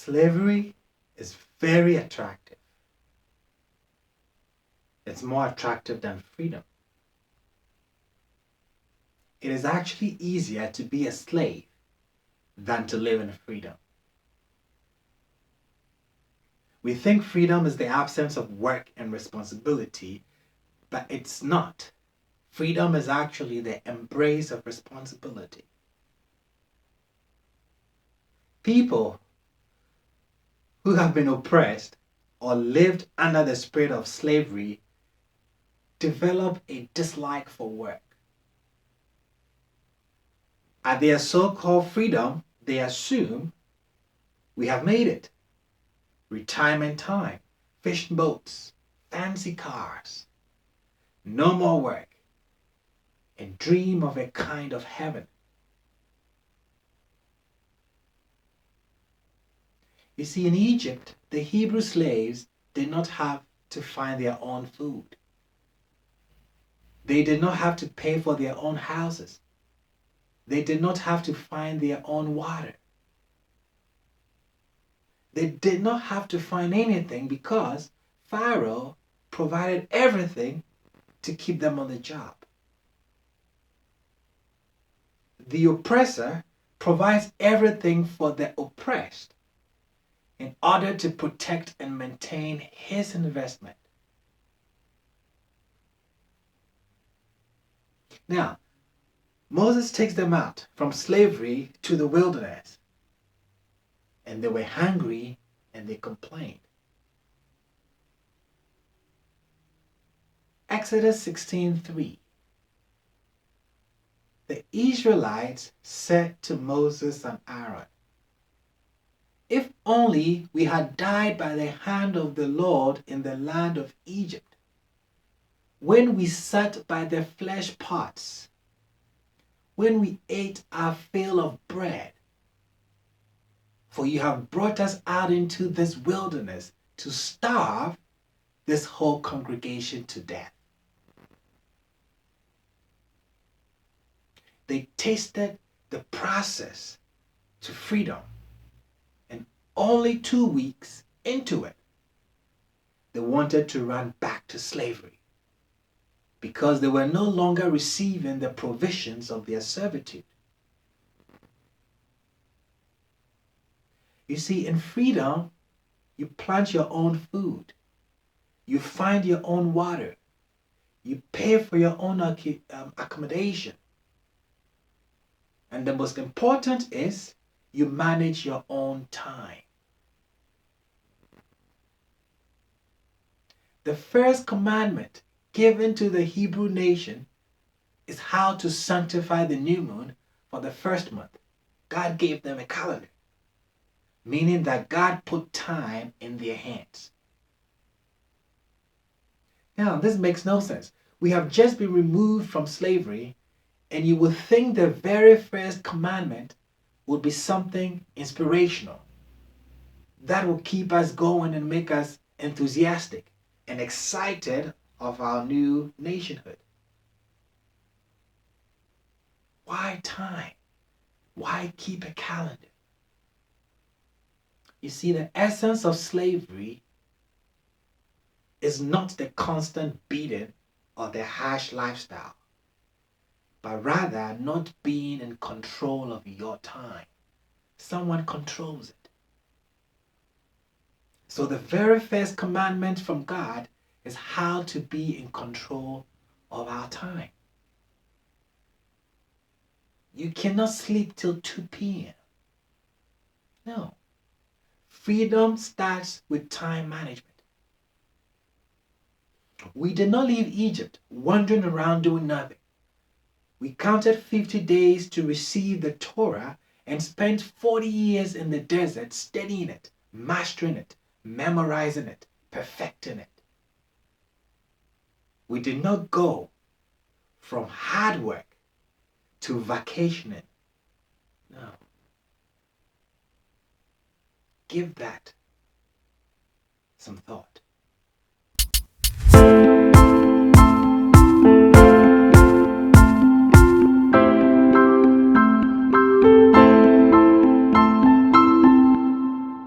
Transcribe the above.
Slavery is very attractive. It's more attractive than freedom. It is actually easier to be a slave than to live in freedom. We think freedom is the absence of work and responsibility, but it's not. Freedom is actually the embrace of responsibility. People who have been oppressed or lived under the spirit of slavery develop a dislike for work. At their so-called freedom, they assume we have made it. Retirement time, fishing boats, fancy cars, no more work, and dream of a kind of heaven. You see, in Egypt, the Hebrew slaves did not have to find their own food. They did not have to pay for their own houses. They did not have to find their own water. They did not have to find anything because Pharaoh provided everything to keep them on the job. The oppressor provides everything for the oppressed in order to protect and maintain his investment. Now, Moses takes them out from slavery to the wilderness, and they were hungry and they complained. Exodus 16:3. The Israelites said to Moses and Aaron, "If only we had died by the hand of the Lord in the land of Egypt, when we sat by the flesh pots, when we ate our fill of bread. For you have brought us out into this wilderness to starve this whole congregation to death." They tasted the process to freedom, and only 2 weeks into it, they wanted to run back to slavery because they were no longer receiving the provisions of their servitude. You see, in freedom, you plant your own food, you find your own water, you pay for your own accommodation, and the most important is you manage your own time. The first commandment given to the Hebrew nation is how to sanctify the new moon for the first month. God gave them a calendar, meaning that God put time in their hands. Now, this makes no sense. We have just been removed from slavery, and you would think the very first commandment would be something inspirational that will keep us going and make us enthusiastic and excited of our new nationhood. Why time? Why keep a calendar? You see, the essence of slavery is not the constant beating or the harsh lifestyle, but rather not being in control of your time. Someone controls it. So the very first commandment from God is how to be in control of our time. You cannot sleep till 2 p.m. No. Freedom starts with time management. We did not leave Egypt wandering around doing nothing. We counted 50 days to receive the Torah and spent 40 years in the desert studying it, mastering it, memorizing it, perfecting it. We did not go from hard work to vacationing. No. Give that some thought.